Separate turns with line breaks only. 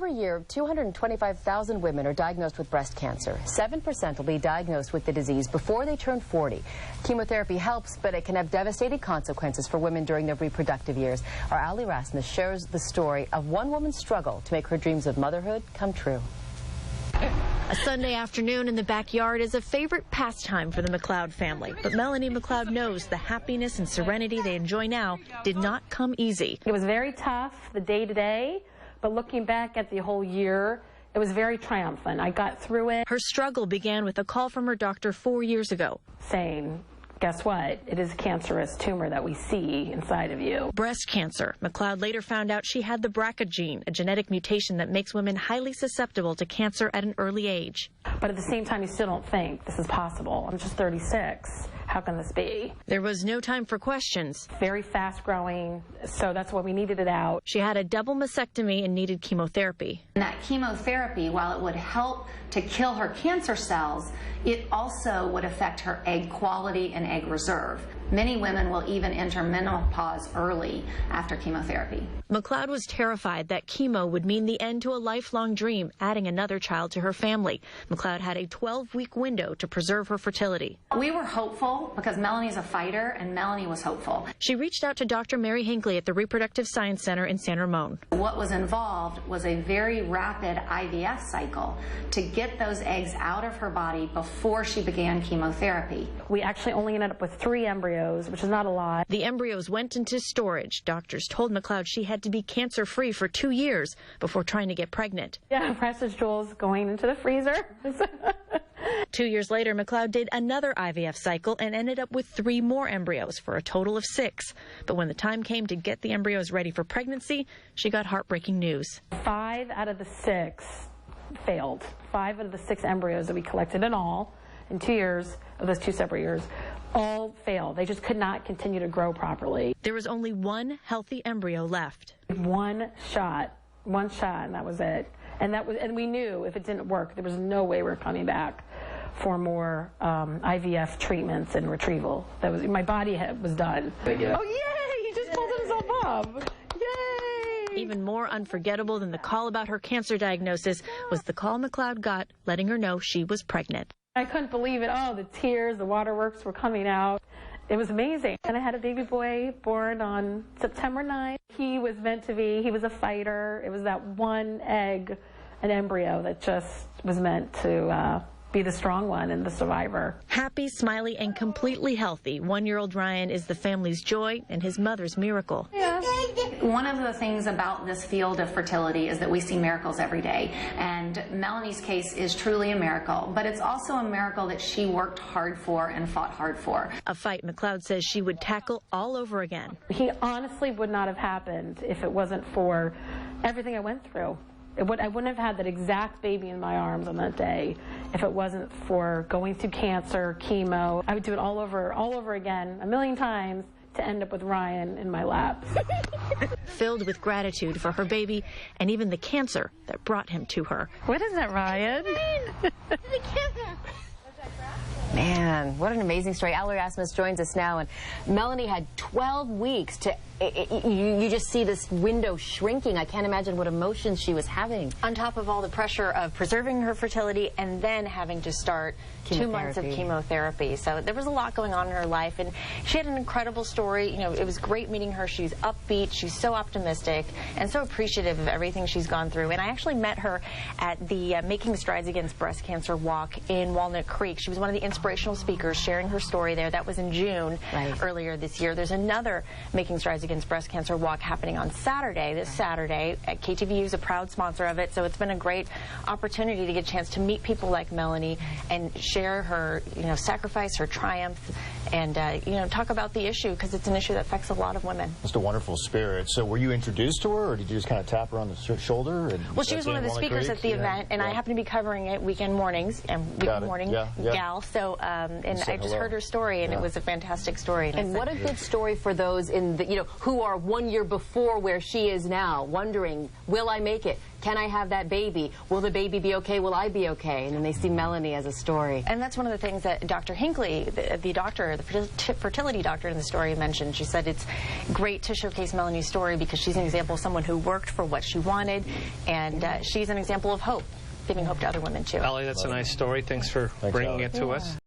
Every year, 225,000 women are diagnosed with breast cancer. 7% will be diagnosed with the disease before they turn 40. Chemotherapy helps, but it can have devastating consequences for women during their reproductive years. Our Ali Rasmus shares the story of one woman's struggle to make her dreams of motherhood come true.
A Sunday afternoon in the backyard is a favorite pastime for the Macleod family, but Melanie Macleod knows the happiness and serenity they enjoy now did not come easy.
It was very tough, the day-to-day, but looking back at the whole year, it was very triumphant. I got through it.
Her struggle began with a call from her doctor 4 years ago,
saying, guess what? It is a cancerous tumor that we see inside of you.
Breast cancer. Macleod later found out she had the BRCA gene, a genetic mutation that makes women highly susceptible to cancer at an early age.
But at the same time, you still don't think this is possible. I'm just 36. How can this be?
There was no time for questions.
Very fast growing, so that's why we needed it out.
She had a double mastectomy and needed chemotherapy.
And that chemotherapy, while it would help to kill her cancer cells, it also would affect her egg quality and egg reserve. Many women will even enter menopause early after chemotherapy.
Macleod was terrified that chemo would mean the end to a lifelong dream, adding another child to her family. Macleod had a 12-week window to preserve her fertility.
We were hopeful because Melanie's a fighter, and Melanie was hopeful.
She reached out to Dr. Mary Hinckley at the Reproductive Science Center in San Ramon.
What was involved was a very rapid IVF cycle to get those eggs out of her body before she began chemotherapy.
We actually only ended up with 3 embryos, which is not a lot.
The embryos went into storage. Doctors told Macleod she had to be cancer-free for 2 years before trying to get pregnant.
Yeah, precious jewels going into the freezer.
2 years later, Macleod did another IVF cycle and ended up with 3 more embryos for a total of 6. But when the time came to get the embryos ready for pregnancy, she got heartbreaking news.
5 out of the 6 failed. 5 out of the 6 embryos that we collected in all, in 2 years, of those 2 separate years, all failed. They just could not continue to grow properly.
There was only 1 healthy embryo left.
One shot, and that was it. And we knew if it didn't work, there was no way we were coming back for more IVF treatments and retrieval. My body was done. Oh yay! He just pulled himself up. Yay!
Even more unforgettable than the call about her cancer diagnosis was the call Macleod got letting her know she was pregnant.
I couldn't believe it. Oh, the tears, the waterworks were coming out. It was amazing. And I had a baby boy born on September 9th. He was meant to be. He was a fighter. It was that one egg, an embryo that just was meant to be the strong one and the survivor.
Happy, smiley, and completely healthy, 1-year-old Ryan is the family's joy and his mother's miracle.
Yeah. One of the things about this field of fertility is that we see miracles every day. And Melanie's case is truly a miracle, but it's also a miracle that she worked hard for and fought hard for.
A fight Macleod says she would tackle all over again.
He honestly would not have happened if it wasn't for everything I went through. I wouldn't have had that exact baby in my arms on that day if it wasn't for going through cancer, chemo. I would do it all over again, a million times, to end up with Ryan in my lap.
Filled with gratitude for her baby and even the cancer that brought him to her.
What is that, Ryan?
Man, what an amazing story. Ali Rasmus joins us now, and Melanie had 12 weeks to... You just see this window shrinking. I can't imagine what emotions she was having.
On top of all the pressure of preserving her fertility and then having to start 2 months of chemotherapy. So there was a lot going on in her life, and she had an incredible story. You know, it was great meeting her. She's upbeat, she's so optimistic, and so appreciative of everything she's gone through. And I actually met her at the Making Strides Against Breast Cancer walk in Walnut Creek. She was one of the inspirational speakers sharing her story there. That was in June earlier this year. There's another Making Strides Against Breast Cancer walk happening on Saturday, this Saturday. KTVU is a proud sponsor of it, so it's been a great opportunity to get a chance to meet people like Melanie and share her, sacrifice, her triumph, and, talk about the issue, because it's an issue that affects a lot of women.
Just a wonderful spirit. So were you introduced to her, or did you just kind of tap her on the shoulder?
Well, she was one of the speakers at the event, and I happen to be covering it weekend mornings and weekend morning gal. So So, and I just heard her story, and it was a fantastic story.
And what a good story for those in the, who are 1 year before where she is now, wondering, will I make it? Can I have that baby? Will the baby be okay? Will I be okay? And then they see Melanie as a story.
And that's one of the things that Dr. Hinckley, the doctor, the fertility doctor in the story, mentioned. She said it's great to showcase Melanie's story because she's an example of someone who worked for what she wanted, and she's an example of hope, giving hope to other women too.
Allie, that's a nice story. Thanks for bringing it to us.